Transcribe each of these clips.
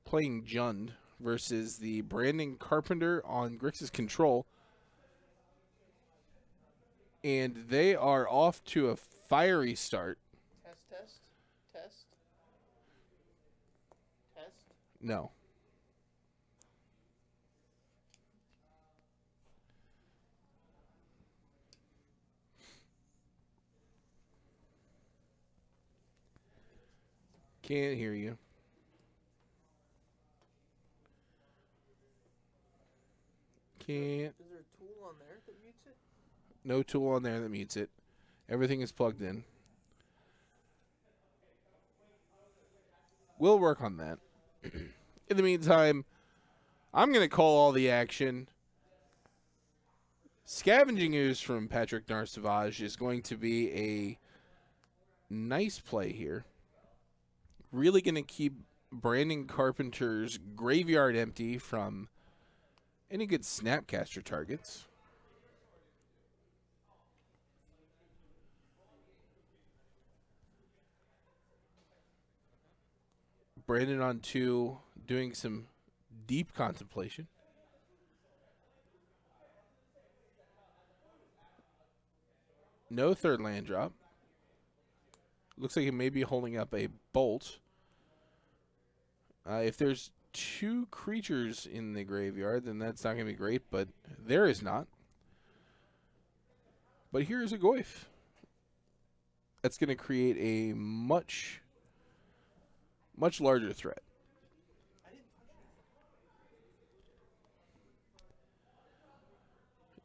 playing Jund versus the Brandon Carpenter on Grixis Control. And they are off to a fiery start. Test. No. Can't hear you. Can't. Is there a tool on there that mutes it? No tool on there that mutes it. Everything is plugged in. We'll work on that. In the meantime, I'm going to call all the action. Scavenging Ooze from Patrick Narsavage is going to be a nice play here. Really going to keep Brandon Carpenter's graveyard empty from any good Snapcaster targets. Brandon on 2, doing some deep contemplation. No third land drop. Looks like he may be holding up a bolt. If there's 2 creatures in the graveyard, then that's not going to be great, but there is not. But here is a Goyf. That's going to create a much larger threat.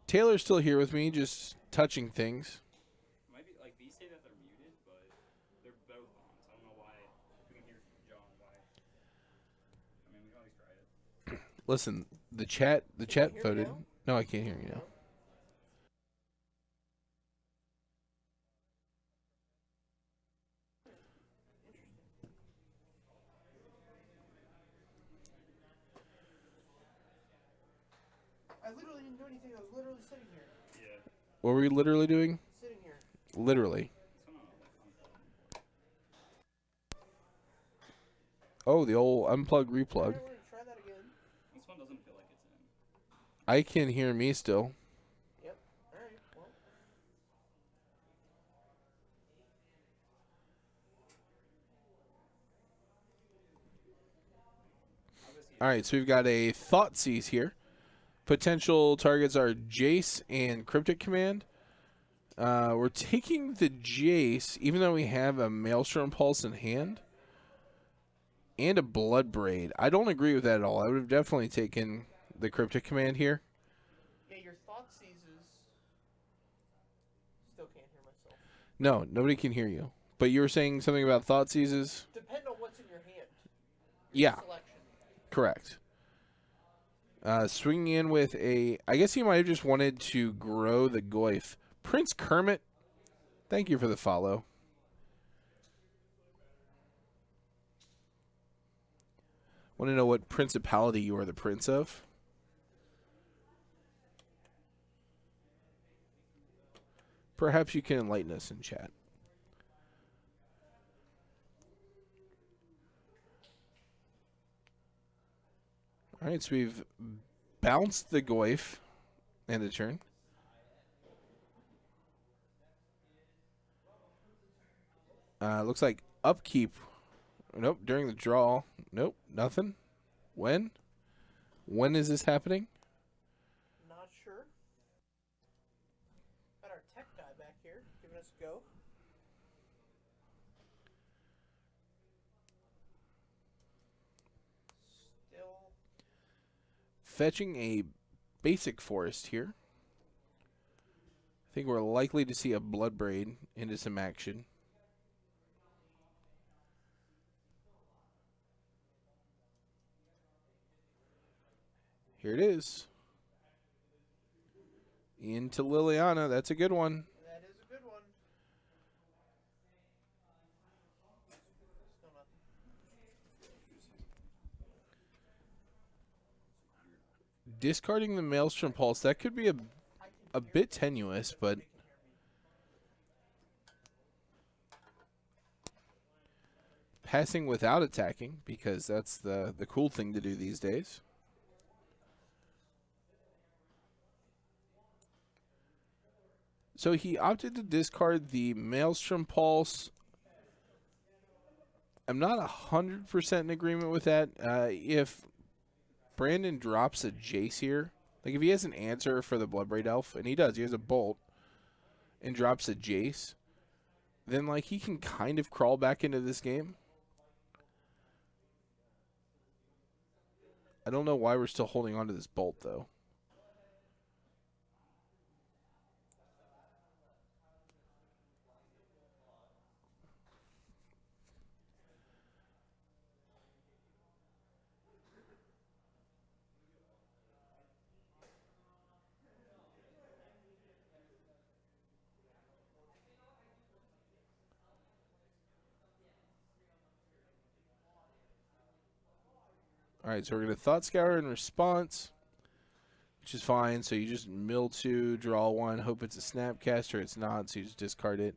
Taylor's still here with me, just touching things. Might be like these say that they're muted, but they're both on, so I don't know why. We can hear John why. I mean, we can always try it. Listen, the chat voted. No, I can't hear you now. I literally didn't do anything. I was literally sitting here. Yeah. What were we literally doing? Sitting here. Literally. Oh, the old unplug replug. Try that again. This one doesn't feel like it's in. I can hear me still. Yep. Alright, well. Alright, so we've got a Thoughtseize here. Potential targets are Jace and Cryptic Command. We're taking the Jace, even though we have a Maelstrom Pulse in hand. And a Bloodbraid. I don't agree with that at all. I would have definitely taken the Cryptic Command here. Yeah, your Thoughtseizes. Still can't hear myself. No, nobody can hear you. But you were saying something about Thoughtseizes? Depend on what's in your hand. Yeah. Selection. Correct. Swinging in with a... I guess he might have just wanted to grow the Goyf. Prince Kermit, thank you for the follow. Want to know what principality you are the prince of? Perhaps you can enlighten us in chat. All right, so we've bounced the Goyf and a turn. Looks like upkeep. Nope, during the draw. Nope, nothing. When? When is this happening? Not sure. Got our tech guy back here giving us a go. Still. Fetching a basic forest here. I think we're likely to see a Bloodbraid into some action. Here it is. Into Liliana. That's a good one. That is a good one. Still nothing. Discarding the Maelstrom Pulse. That could be a bit tenuous, but... passing without attacking, because that's the cool thing to do these days. So he opted to discard the Maelstrom Pulse. I'm not 100% in agreement with that. If Brandon drops a Jace here, like if he has an answer for the Bloodbraid Elf, and he does, he has a Bolt, and drops a Jace, then like he can kind of crawl back into this game. I don't know why we're still holding on to this Bolt, though. All right, so we're going to Thought Scour in response, which is fine. So you just mill 2, draw 1, hope it's a Snapcaster. It's not, so you just discard it.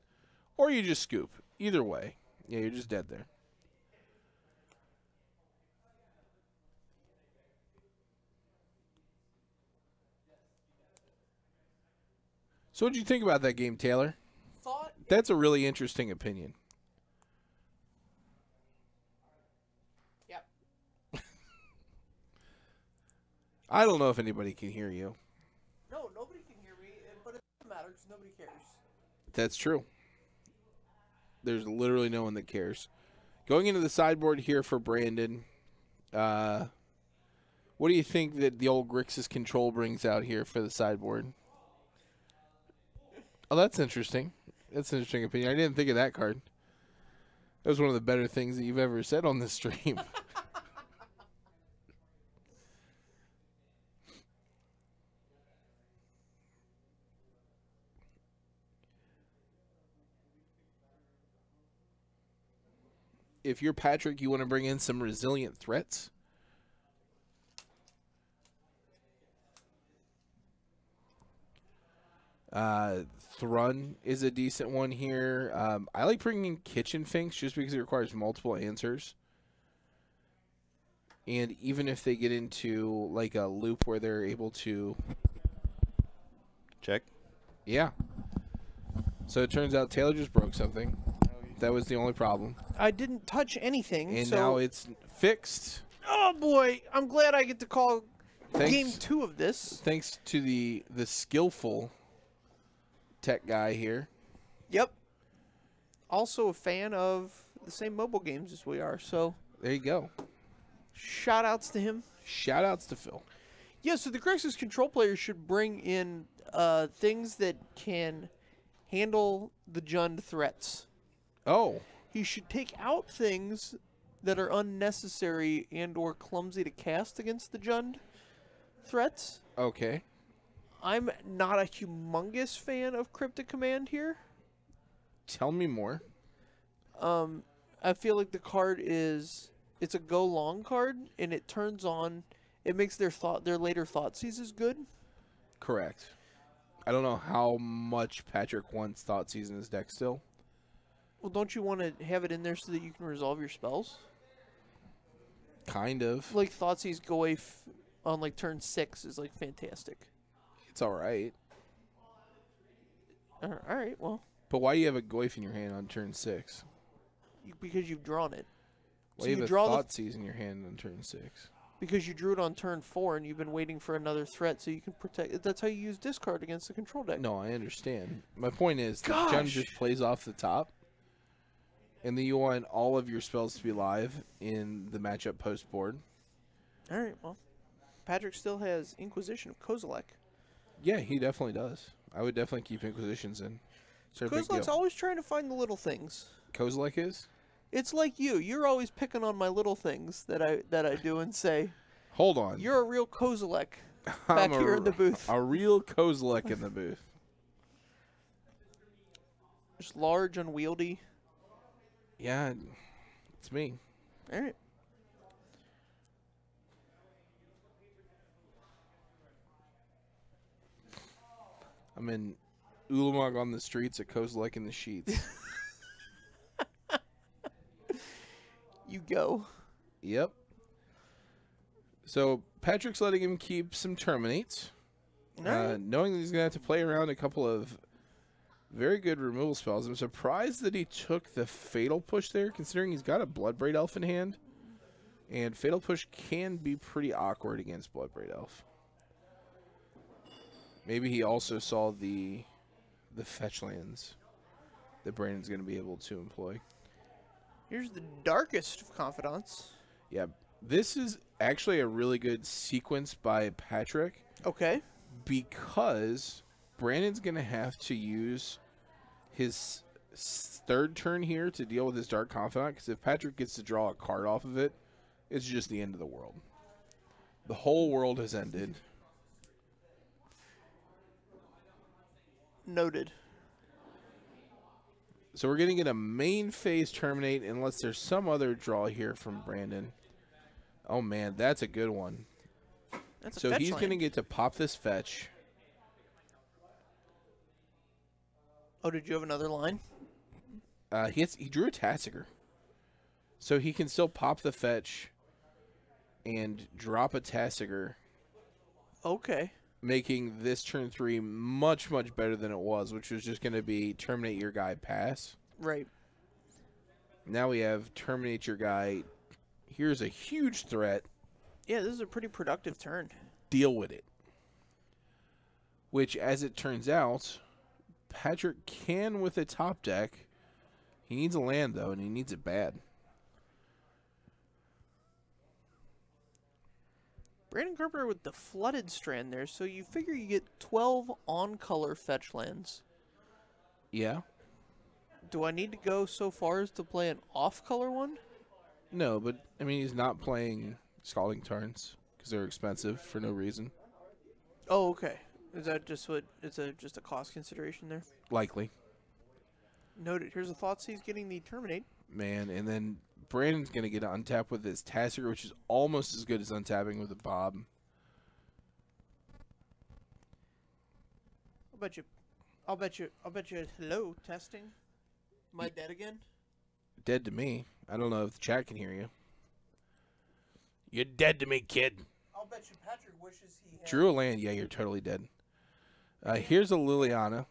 Or you just scoop. Either way. Yeah, you're just dead there. So what did you think about that game, Taylor? That's a really interesting opinion. I don't know if anybody can hear you. No, nobody can hear me, but it doesn't matter because nobody cares. That's true. There's literally no one that cares. Going into the sideboard here for Brandon, what do you think that the old Grixis control brings out here for the sideboard? Oh, that's interesting. That's an interesting opinion. I didn't think of that card. That was one of the better things that you've ever said on this stream. If you're Patrick, you want to bring in some resilient threats. Thrun is a decent one here. I like bringing in Kitchen Finks just because it requires multiple answers. And even if they get into like a loop where they're able to... Check. Yeah. So it turns out Taylor just broke something. That was the only problem. I didn't touch anything. And so now it's fixed. Oh boy, I'm glad I get to call Thanks. game 2 of this. Thanks to the skillful tech guy here. Yep. Also a fan of the same mobile games as we are, so There you go. shout outs to him. Shout outs to Phil. Yeah, so the Grixis control players should bring in things that can handle the Jund threats. Oh. He should take out things that are unnecessary and or clumsy to cast against the Jund threats. Okay. I'm not a humongous fan of Cryptic Command here. Tell me more. I feel like the card it's a go long card, and it turns on, it makes their later Thoughtseizes good. Correct. I don't know how much Patrick wants Thoughtseize in his deck still. Well, don't you want to have it in there so that you can resolve your spells? Kind of. Like Thoughtseize go away on like turn 6 is like fantastic. It's all right. All right, well. But why do you have a Goyf in your hand on turn 6? Because you've drawn it. Why So do you you have draw a the Thoughtseize in your hand on turn 6? Because you drew it on turn 4 and you've been waiting for another threat so you can protect. That's how you use discard against the control deck. No, I understand. My point is that Gosh. Jund just plays off the top, and then you want all of your spells to be live in the matchup post board. All right, well. Patrick still has Inquisition of Kozilek. Yeah, he definitely does. I would definitely keep Inquisitions in. So Kozilek's always trying to find the little things. Kozilek is? It's like you. You're always picking on my little things that I do and say, Hold on. you're a real Kozilek back I'm here in the booth. A real Kozilek in the booth. Just large, unwieldy. Yeah, it's me. All right. I'm in Ulamog on the streets, a Kozilek in the sheets. go. Yep. So Patrick's letting him keep some Terminates, Alright. knowing that he's going to have to play around a couple of very good removal spells. I'm surprised that he took the Fatal Push there, considering he's got a Bloodbraid Elf in hand. And Fatal Push can be pretty awkward against Bloodbraid Elf. Maybe he also saw the fetch lands that Brandon's going to be able to employ. Here's the darkest of confidants. Yeah, this is actually a really good sequence by Patrick. Okay. Because Brandon's going to have to use his third turn here to deal with his Dark Confidant. Because if Patrick gets to draw a card off of it, it's just the end of the world. The whole world has ended. Noted. So we're going to get a main phase terminate unless there's some other draw here from Brandon. Oh, man, that's a good one. That's a So fetch he's land. going to get to pop this fetch. Oh, did you have another line? He drew a Tasigur. So he can still pop the fetch and drop a Tasigur, Okay. making this turn 3 much, much better than it was, which was just going to be terminate your guy, pass. Right. Now we have terminate your guy. Here's a huge threat. Yeah, this is a pretty productive turn. Deal with it. Which, as it turns out, Patrick can with a top deck. He needs a land, though, and he needs it bad. Brandon Carpenter with the Flooded Strand there, so you figure you get 12 on-color fetch lands. Yeah? Do I need to go so far as to play an off-color one? No, but, I mean, he's not playing Scalding Tarns because they're expensive for no reason. Oh, okay. Is that just what? Is that just a cost consideration there? Likely. Noted. Here's the thoughts. He's getting the Terminate. Man, and then Brandon's going to get untapped with his Tasigur, which is almost as good as untapping with a Bob. I'll bet you. Hello, testing. Am I dead again? Dead to me. I don't know if the chat can hear you. You're dead to me, kid. I'll bet you Patrick wishes he had. Drew a land. Yeah, you're totally dead. Here's a Liliana.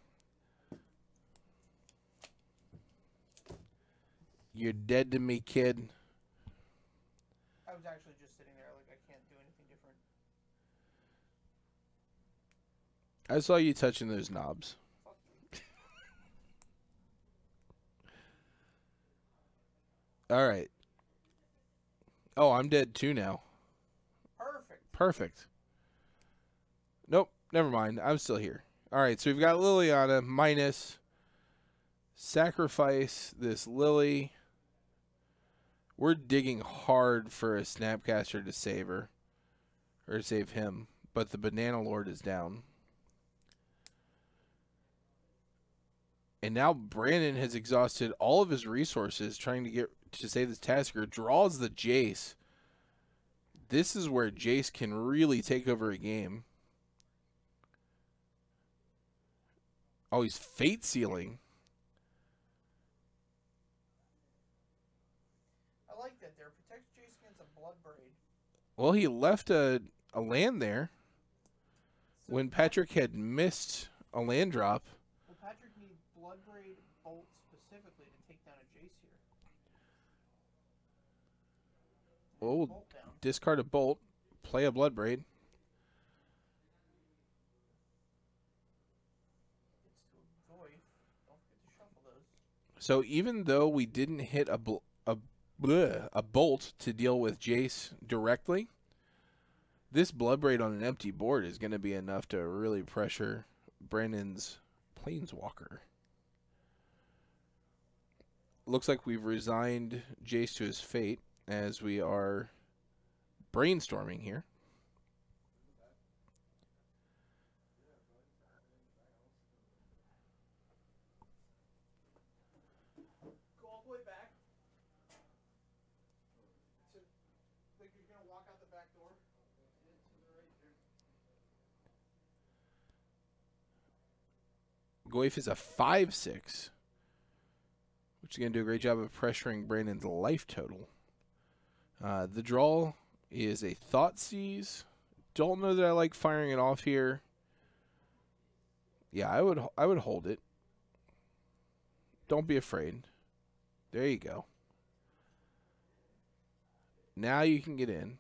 You're dead to me, kid. I was actually just sitting there like I can't do anything different. I saw you touching those knobs. All right. Oh, I'm dead too now. Perfect. Perfect. Nope, never mind. I'm still here. All right, so we've got Liliana minus sacrifice this Lily. We're digging hard for a Snapcaster to save her. Or save him. But the Banana Lord is down. And now Brandon has exhausted all of his resources trying to save this Tasigur. Draws the Jace. This is where Jace can really take over a game. Oh, he's Fate Sealing. I like that there. Protects Jace against a Blood Braid. Well, he left a land there when Patrick had missed a land drop. Well, Patrick needs Blood Braid Bolt specifically to take down a Jace here. Oh, Bolt down. discard a bolt, play a Bloodbraid. It's to avoid. Don't forget to shuffle those. So even though we didn't hit a bolt to deal with Jace directly, this Bloodbraid on an empty board is going to be enough to really pressure Brandon's Planeswalker. Looks like we've resigned Jace to his fate as we are brainstorming here. Go all the way back. So, like you're gonna walk out the back door. Goif is a 5/6, which is going to do a great job of pressuring Brandon's life total. The draw is a Thoughtseize. Don't know that I like firing it off here. Yeah, I would hold it. Don't be afraid. There you go. Now you can get in.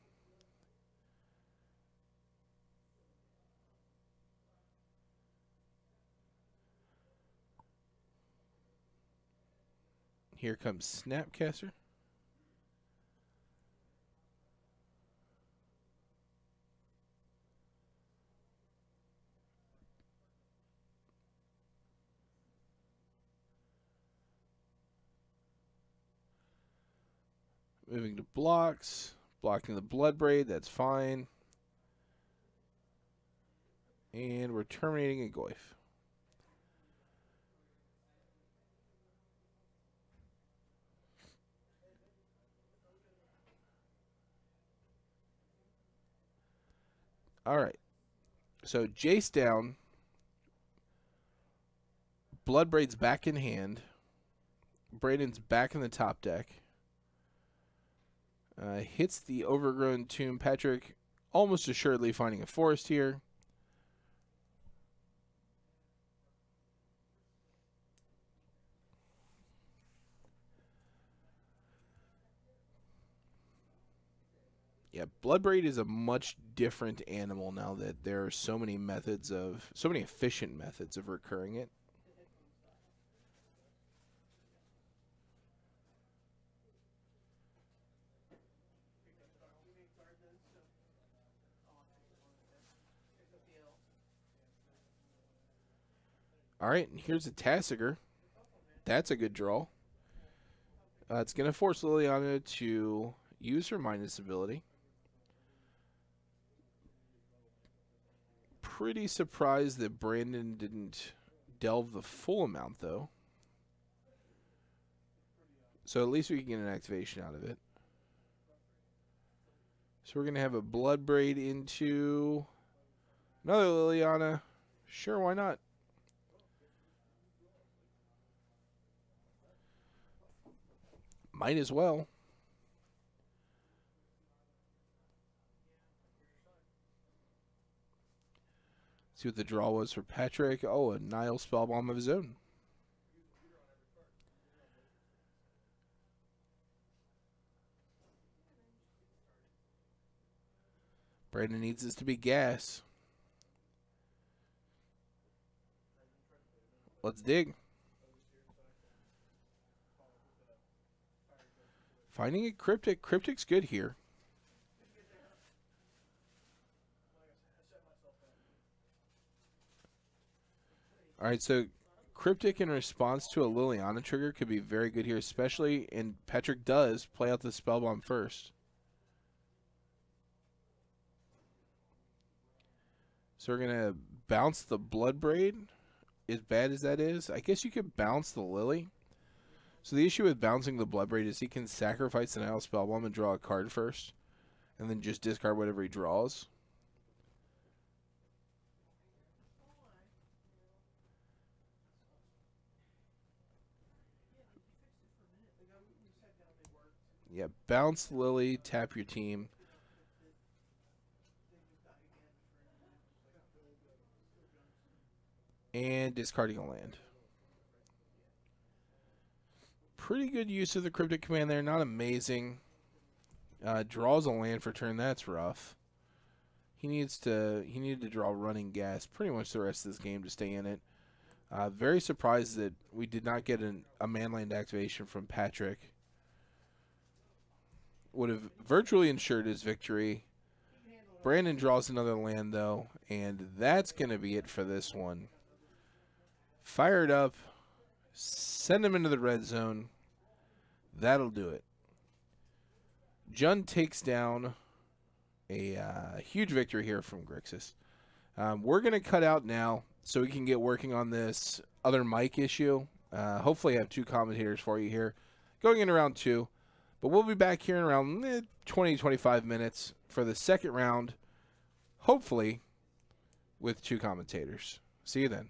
Here comes Snapcaster. Moving to blocks. Blocking the Bloodbraid, that's fine. And we're terminating a Goyf. Alright. So Jace down. Bloodbraid's back in hand. Braden's back in the top deck. Hits the Overgrown Tomb. Patrick almost assuredly finding a forest here. Yeah, Bloodbraid is a much different animal now that there are so many efficient methods of recurring it. All right, and here's a Tasigur. That's a good draw. It's going to force Liliana to use her minus ability. Pretty surprised that Brandon didn't delve the full amount, though. So at least we can get an activation out of it. So we're going to have a Bloodbraid into another Liliana. Sure, why not? Might as well. See what the draw was for Patrick. Oh, a Nile Spellbomb of his own. Brandon needs this to be gas. Let's dig. Finding a Cryptic. Cryptic's good here. Alright, so Cryptic in response to a Liliana trigger could be very good here, especially, and Patrick does play out the Spellbomb first. So we're going to bounce the Bloodbraid, as bad as that is. I guess you could bounce the Lily. So the issue with bouncing the Bloodbraid is he can sacrifice the Nile Spellbomb and draw a card first, and then just discard whatever he draws. Yeah, bounce Lily, tap your team. And discarding a land. Pretty good use of the Cryptic command there. Not amazing. Draws a land for turn. That's rough. He needed to draw Running Gas pretty much the rest of this game to stay in it. Very surprised that we did not get a manland activation from Patrick. Would have virtually ensured his victory. Brandon draws another land, though, and that's going to be it for this one. Fire it up. Send him into the red zone. That'll do it. Jun takes down a huge victory here from Grixis. We're going to cut out now so we can get working on this other mic issue. Hopefully I have two commentators for you here going in round 2. But we'll be back here in around 20-25 minutes for the second round, hopefully with two commentators. See you then.